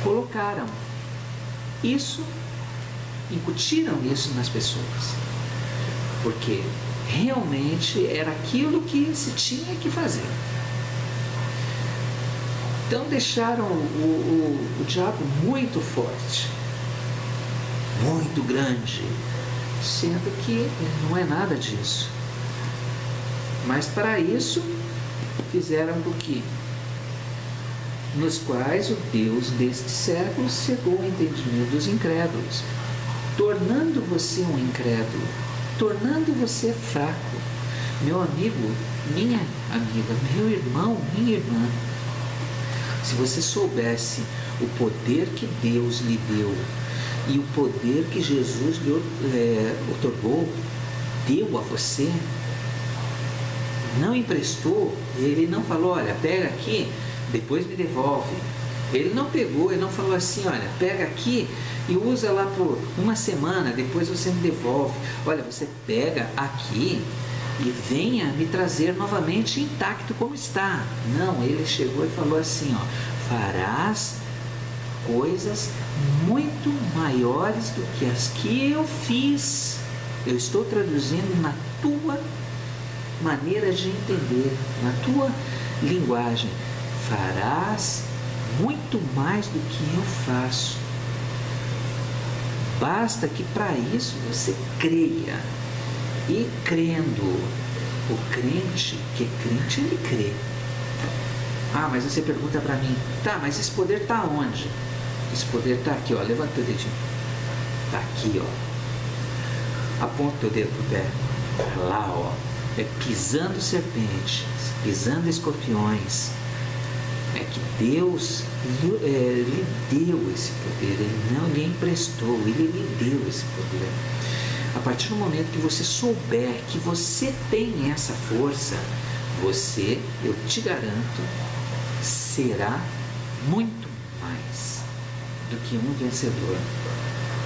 colocaram isso, incutiram isso nas pessoas, porque realmente era aquilo que se tinha que fazer. Então deixaram o diabo muito forte, muito grande, sendo que não é nada disso. Mas para isso fizeram o quê? Nos quais o Deus deste século cegou o entendimento dos incrédulos, tornando você um incrédulo, tornando você fraco. Meu amigo, minha amiga, meu irmão, minha irmã, se você soubesse o poder que Deus lhe deu e o poder que Jesus lhe otorgou, deu a você, não emprestou, ele não falou, olha, pega aqui, depois me devolve. Ele não pegou, ele não falou assim, olha, pega aqui e usa lá por uma semana, depois você me devolve. Olha, você pega aqui e venha me trazer novamente intacto como está. Não, ele chegou e falou assim, ó, farás coisas muito maiores do que as que eu fiz. Eu estou traduzindo na tua maneira de entender, na tua linguagem. Farás muito mais do que eu faço. Basta que para isso você creia. E crendo, o crente que é crente, ele crê. Ah, mas você pergunta para mim, tá, mas esse poder está onde? Esse poder está aqui, ó, levanta o dedinho. Está aqui, ó. Aponta o dedo pro pé. Tá lá, ó. É pisando serpentes, pisando escorpiões. É que Deus lhe deu esse poder, Ele não lhe emprestou, Ele lhe deu esse poder. A partir do momento que você souber que você tem essa força, você, eu te garanto, será muito mais do que um vencedor.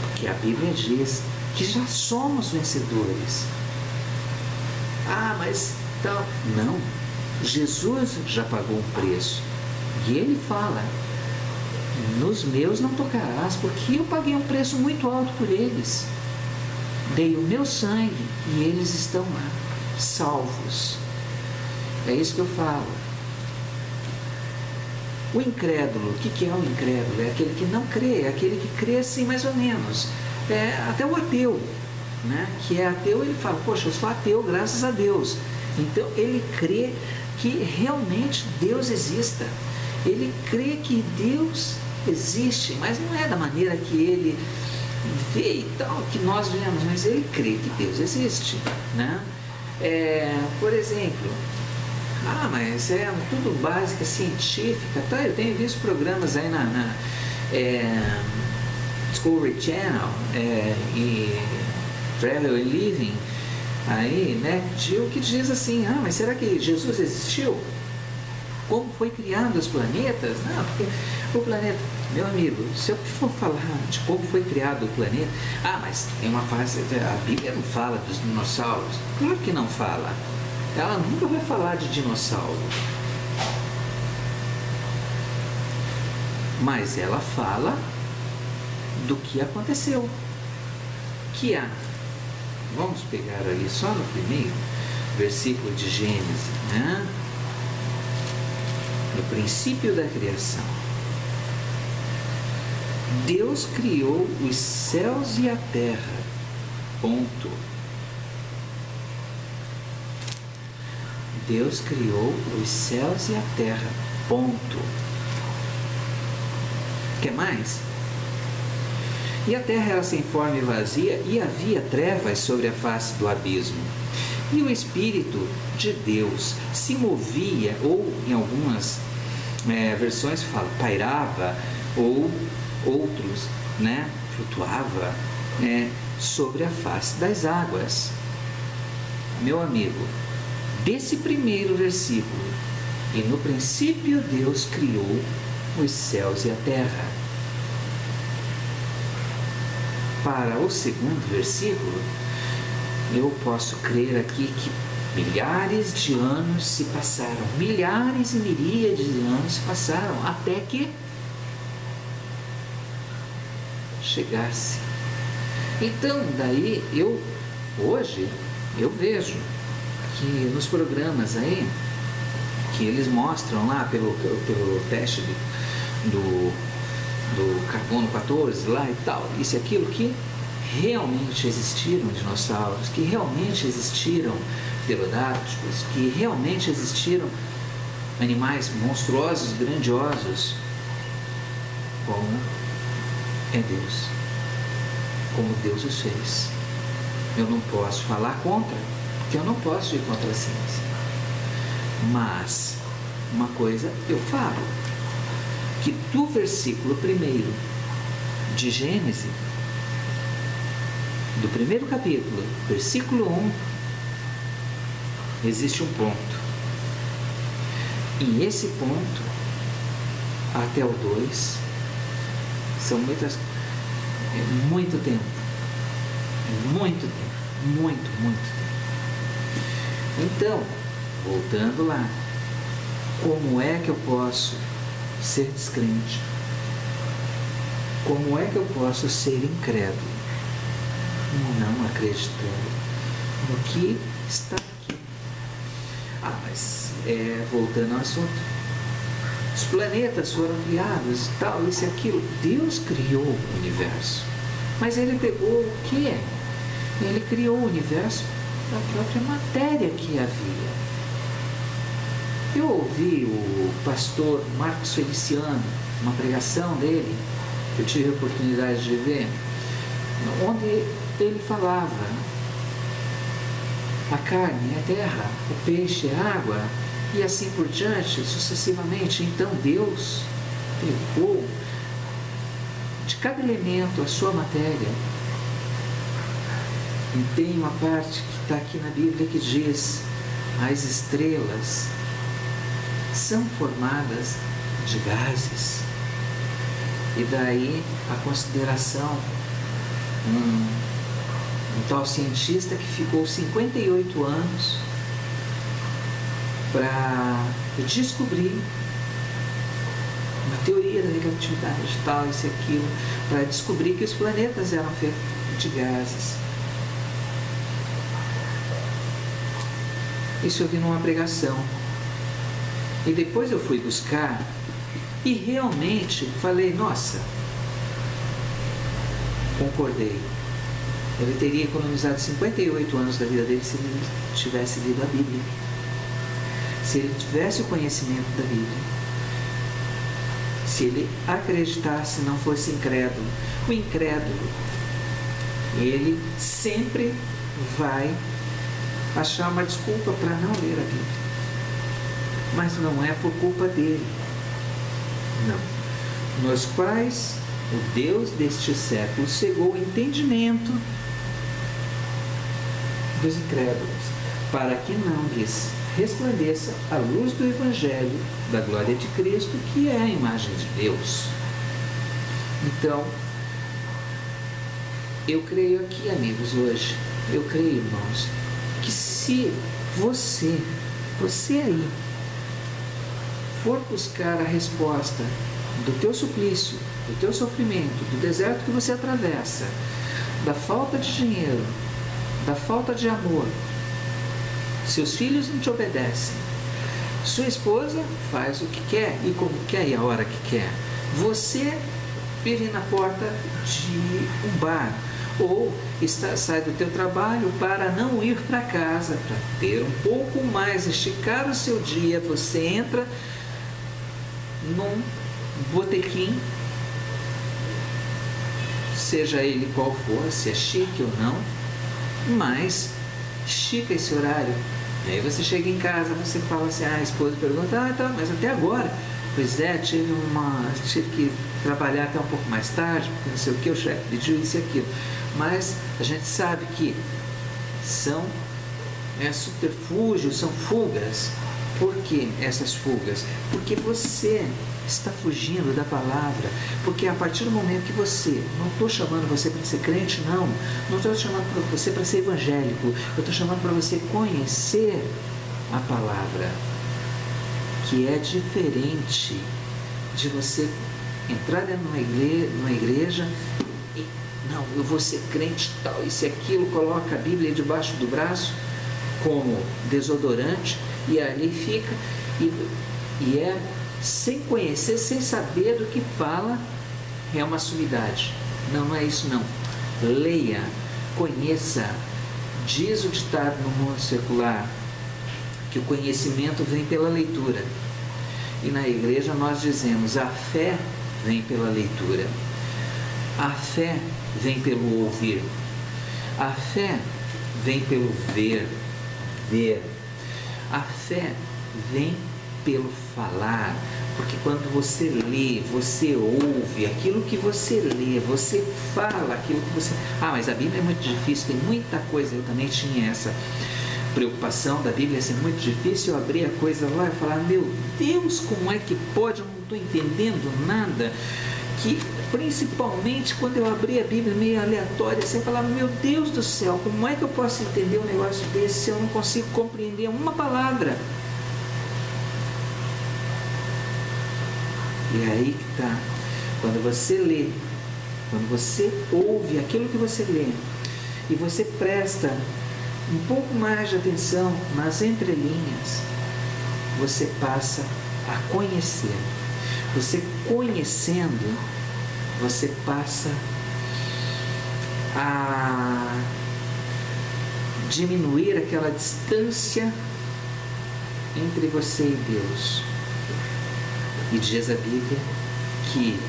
Porque a Bíblia diz que já somos vencedores. Ah, mas então, não. Jesus já pagou um preço. E ele fala, nos meus não tocarás, porque eu paguei um preço muito alto por eles. Dei o meu sangue e eles estão lá, salvos. É isso que eu falo. O incrédulo, o que é o incrédulo? É aquele que não crê, é aquele que crê assim mais ou menos. É até o ateu, né? Que é ateu, ele fala, poxa, eu sou ateu, graças a Deus. Então ele crê que realmente Deus exista. Ele crê que Deus existe, mas não é da maneira que ele vê e tal, que nós vemos, mas ele crê que Deus existe, né? Por exemplo, mas é tudo básica, científica, tá? Eu tenho visto programas aí na Discovery Channel e Travel and Living, aí, né, que diz assim, mas será que Jesus existiu? Como foi criado os planetas? Não, porque o planeta, meu amigo, se eu for falar de como foi criado o planeta, mas tem uma fase, a Bíblia não fala dos dinossauros. Claro que não fala. Ela nunca vai falar de dinossauro. Mas ela fala do que aconteceu. Vamos pegar ali só no primeiro versículo de Gênesis, né? No princípio da criação, Deus criou os céus e a terra, ponto. Deus criou os céus e a terra, ponto. Quer mais? E a terra era sem forma e vazia, e havia trevas sobre a face do abismo. E o Espírito de Deus se movia, ou em algumas versões fala, pairava, ou outros, né, flutuava sobre a face das águas. Meu amigo, desse primeiro versículo, e no princípio Deus criou os céus e a terra, para o segundo versículo, eu posso crer aqui que milhares de anos se passaram, milhares e miríades de anos se passaram, até que chegasse. Então, daí, hoje, eu vejo que nos programas aí, que eles mostram lá pelo teste do carbono 14 lá e tal, isso e aquilo, que realmente existiram dinossauros, que realmente existiram pterodáctilos, que realmente existiram animais monstruosos, grandiosos, como é Deus, como Deus os fez. Eu não posso falar contra, porque eu não posso ir contra a ciência. Mas uma coisa eu falo, que do versículo 1 de Gênesis, do primeiro capítulo, versículo 1, existe um ponto. E esse ponto, até o 2, são muito tempo. Muito tempo. Muito tempo. Então, voltando lá, como é que eu posso ser descrente? Como é que eu posso ser incrédulo? Não acreditando no que está aqui. Mas voltando ao assunto, os planetas foram criados e tal, isso e aquilo. Deus criou o universo, mas Ele pegou o quê? Ele criou o universo da própria matéria que havia. Eu ouvi o pastor Marcos Feliciano, uma pregação dele, que eu tive a oportunidade de ver, onde ele falava: a carne é a terra, o peixe é a água, e assim por diante, sucessivamente. Então Deus pegou de cada elemento a sua matéria. E tem uma parte que está aqui na Bíblia que diz: as estrelas são formadas de gases. E daí a consideração, um tal cientista que ficou 58 anos para descobrir uma teoria da relatividade, tal, isso e aquilo, para descobrir que os planetas eram feitos de gases. Isso eu vi numa pregação. E depois eu fui buscar e realmente falei: nossa, concordei. Ele teria economizado 58 anos da vida dele se ele tivesse lido a Bíblia. Se ele tivesse o conhecimento da Bíblia. Se ele acreditasse, não fosse incrédulo. O incrédulo, ele sempre vai achar uma desculpa para não ler a Bíblia. Mas não é por culpa dele. Não. Nos quais o Deus deste século cegou o entendimento dos incrédulos, para que não lhes resplandeça a luz do Evangelho da glória de Cristo, que é a imagem de Deus. Então, eu creio aqui, amigos, hoje, eu creio, irmãos, que se você aí, for buscar a resposta do teu suplício, do teu sofrimento, do deserto que você atravessa, da falta de dinheiro, da falta de amor, seus filhos não te obedecem, sua esposa faz o que quer e como quer e a hora que quer, você vive na porta de um bar, ou sai do teu trabalho para não ir para casa, para ter um pouco mais, esticar o seu dia, você entra num botequim, seja ele qual for, se é chique ou não, mas estica esse horário. Aí você chega em casa, você fala assim, a esposa pergunta, tá, mas até agora? Pois é, tive que trabalhar até um pouco mais tarde, porque não sei o que, o chefe pediu isso e aquilo. Mas a gente sabe que são subterfúgios, são fugas. Por que essas fugas? Porque você está fugindo da palavra. Porque a partir do momento que você, não estou chamando você para ser crente, não estou chamando para você para ser evangélico, eu estou chamando para você conhecer a palavra, que é diferente de você entrar dentro de uma igreja não, eu vou ser crente tal, isso e aquilo, coloca a Bíblia debaixo do braço como desodorante e ali fica, e é sem conhecer, sem saber do que fala, é uma sumidade. Não, não é isso não. Leia, conheça. Diz o ditado no mundo secular que o conhecimento vem pela leitura. E na igreja nós dizemos, a fé vem pela leitura. A fé vem pelo ouvir. A fé vem pelo ver. A fé vem pelo falar, porque quando você lê, você ouve aquilo que você lê, você fala aquilo que você... mas a Bíblia é muito difícil, tem muita coisa. Eu também tinha essa preocupação da Bíblia ser muito difícil. Eu abria a coisa lá e falava, meu Deus, como é que pode? Eu não estou entendendo nada. Que principalmente quando eu abri a Bíblia meio aleatória, você falava, meu Deus do céu, como é que eu posso entender um negócio desse se eu não consigo compreender uma palavra? E é aí que está. Quando você lê, quando você ouve aquilo que você lê, e você presta um pouco mais de atenção nas entrelinhas, você passa a conhecer. Você conhecendo, você passa a diminuir aquela distância entre você e Deus. E diz a Bíblia que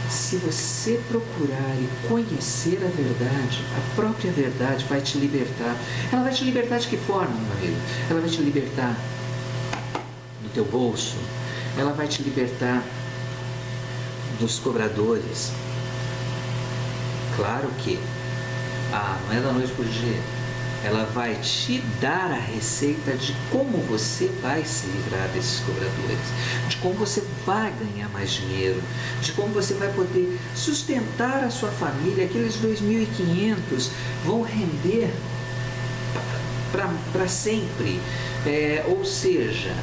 se você procurar e conhecer a verdade, a própria verdade vai te libertar. Ela vai te libertar de que forma, meu amigo? Ela vai te libertar do teu bolso, ela vai te libertar dos cobradores. Claro que não é da noite por dia. Ela vai te dar a receita de como você vai se livrar desses cobradores, de como você vai ganhar mais dinheiro, de como você vai poder sustentar a sua família. Aqueles 2.500 vão render para sempre. Ou seja,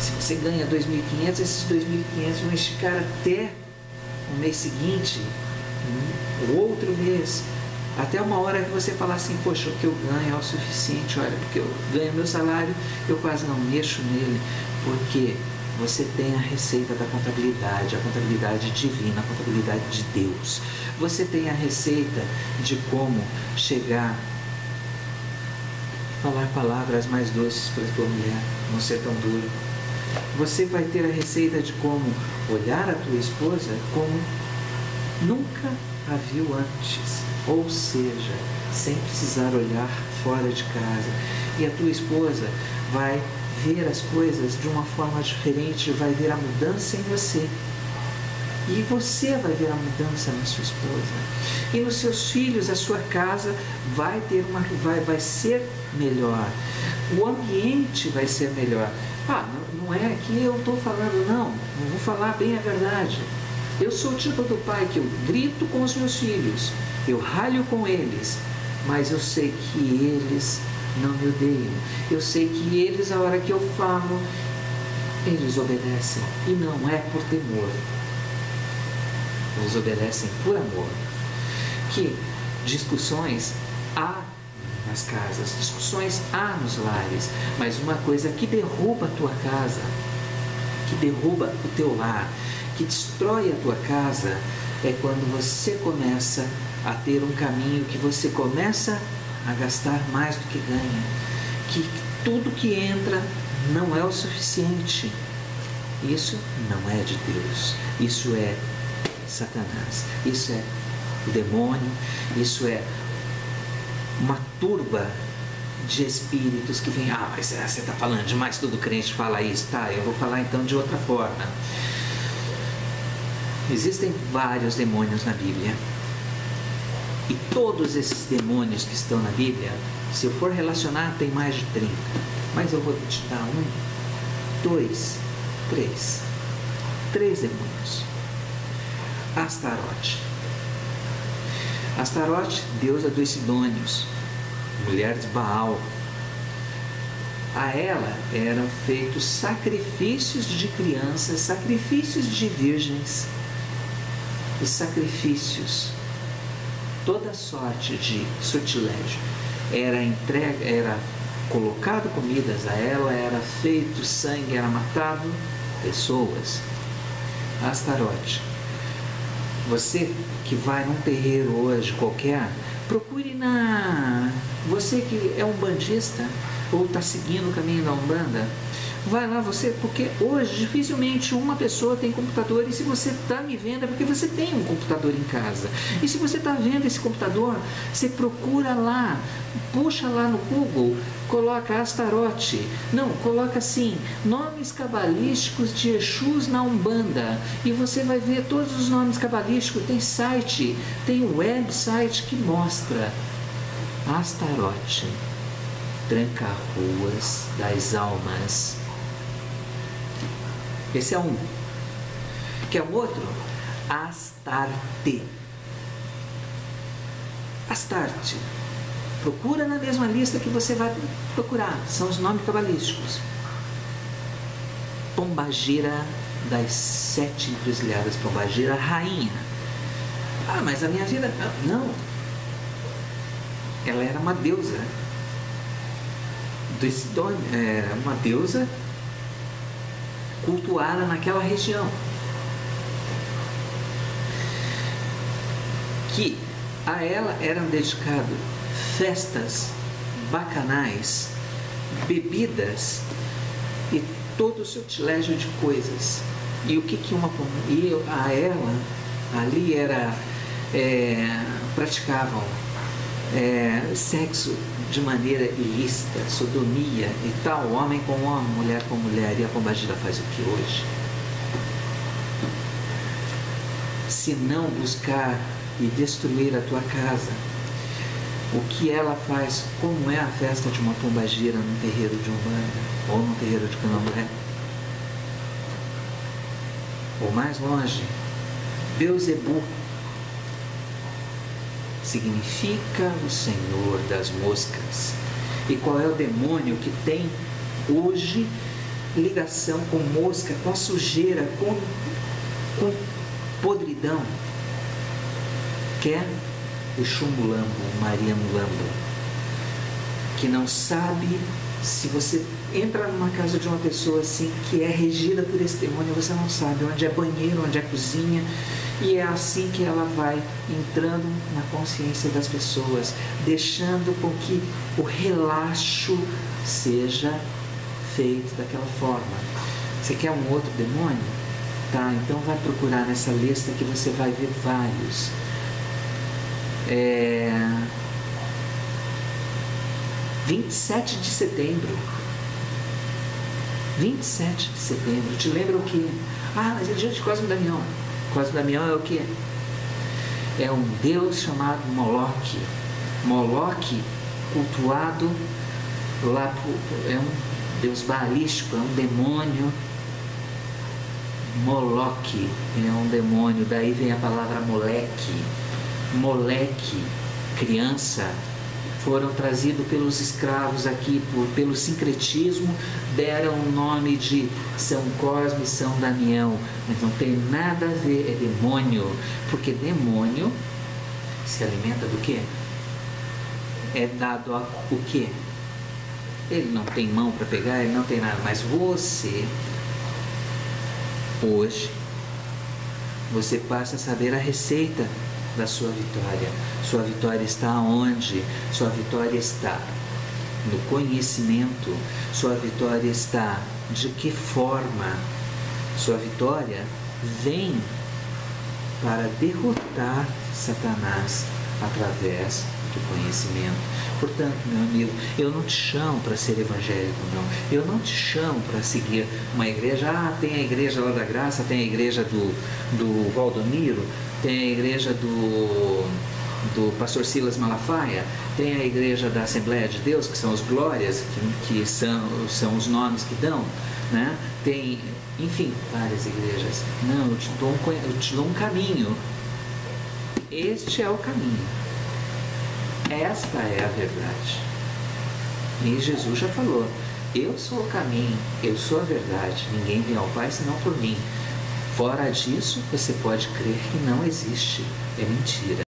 se você ganha 2.500, esses 2.500 vão esticar até o mês seguinte, o outro mês, até uma hora que você falar assim, poxa, o que eu ganho é o suficiente, olha, porque eu ganho meu salário, eu quase não mexo nele, porque você tem a receita da contabilidade, a contabilidade divina, a contabilidade de Deus. Você tem a receita de como chegar, falar palavras mais doces para a tua mulher, não ser tão duro. Você vai ter a receita de como olhar a tua esposa como nunca a viu antes, ou seja, sem precisar olhar fora de casa. E a tua esposa vai ver as coisas de uma forma diferente, vai ver a mudança em você. E você vai ver a mudança na sua esposa. E nos seus filhos, a sua casa vai vai ser melhor. O ambiente vai ser melhor. Não é que eu estou falando, não vou falar bem a verdade. Eu sou o tipo do pai que eu grito com os meus filhos, eu ralho com eles, mas eu sei que eles não me odeiam. Eu sei que eles, a hora que eu falo, eles obedecem. E não é por temor. Eles obedecem por amor. Que discussões há nas casas, discussões há nos lares, mas uma coisa que derruba a tua casa, que derruba o teu lar, que destrói a tua casa, é quando você começa a ter um caminho que você começa a gastar mais do que ganha, que tudo que entra não é o suficiente. Isso não é de Deus, isso é Satanás, isso é o demônio, isso é uma turba de espíritos que vem, mas você está falando demais, todo crente fala isso, tá, eu vou falar então de outra forma. Existem vários demônios na Bíblia, e todos esses demônios que estão na Bíblia, se eu for relacionar, tem mais de 30, mas eu vou te dar 1, 2, 3 demônios. Astarote, deusa dos Sidônios, mulher de Baal. A ela eram feitos sacrifícios de crianças, sacrifícios de virgens e sacrifícios toda sorte de sortilégio. Era colocado comidas a ela, era feito sangue, era matado pessoas. Astarote. Você que vai num terreiro hoje qualquer, procure você que é um bandista ou está seguindo o caminho da Umbanda, vai lá você, porque hoje dificilmente uma pessoa tem computador, e se você está me vendo é porque você tem um computador em casa. E se você está vendo esse computador, você procura lá, puxa lá no Google, coloca Astarote, não, coloca assim, nomes cabalísticos de Exus na Umbanda, e você vai ver todos os nomes cabalísticos. Tem site, tem um website que mostra Astarote, tranca-ruas das almas. Esse é um. Quer um outro? Astarte. Astarte. Procura na mesma lista que você vai procurar. São os nomes cabalísticos. Pombagira das 7 encruzilhadas. Pombagira, rainha. Ah, mas a minha vida... Não. Ela era uma deusa. Era uma deusa cultuada naquela região, que a ela eram dedicadas festas bacanais, bebidas e todo o sortilégio de coisas. E o que a ela ali era praticavam sexo de maneira ilícita, sodomia e tal, homem com homem, mulher com mulher. E a pombagira faz o que hoje? Se não buscar e destruir a tua casa, o que ela faz? Como é a festa de uma pombagira num terreiro de Umbanda ou num terreiro de Candomblé? Ou mais longe, Beuzebu significa o Senhor das moscas. E qual é o demônio que tem hoje ligação com mosca, com sujeira, com podridão? Que é o Xumulambo, Maria Mulambo, que não sabe. Se você entra numa casa de uma pessoa assim, que é regida por esse demônio, você não sabe onde é banheiro, onde é cozinha. E é assim que ela vai entrando na consciência das pessoas, deixando com que o relaxo seja feito daquela forma. Você quer um outro demônio? Tá, então vai procurar nessa lista que você vai ver vários. 27 de setembro. 27 de setembro. Te lembra o quê? Ah, mas é dia de Cosme Damião. Cosme Damião é o quê? É um deus chamado Moloque. Moloque, cultuado lá é um deus balístico, é um demônio. Moloque é um demônio, daí vem a palavra moleque. Moleque, criança, foram trazidos pelos escravos aqui, pelo sincretismo, deram o nome de São Cosme e São Damião, mas não tem nada a ver, é demônio, porque demônio se alimenta do quê? É dado a o quê? Ele não tem mão para pegar, ele não tem nada, mas você, hoje, você passa a saber a receita da sua vitória. Sua vitória está onde? Sua vitória está no conhecimento. Sua vitória está de que forma? Sua vitória vem para derrotar Satanás através do conhecimento. Portanto, meu amigo, eu não te chamo para ser evangélico, não. Eu não te chamo para seguir uma igreja. Ah, tem a igreja lá da Graça, tem a igreja do Valdomiro, tem a igreja do pastor Silas Malafaia, tem a igreja da Assembleia de Deus, que são os Glórias, que são os nomes que dão, né? Tem, enfim, várias igrejas. Não, eu te dou um caminho. Este é o caminho. Esta é a verdade. E Jesus já falou: eu sou o caminho, eu sou a verdade, ninguém vem ao Pai senão por mim. Fora disso, você pode crer que não existe, é mentira.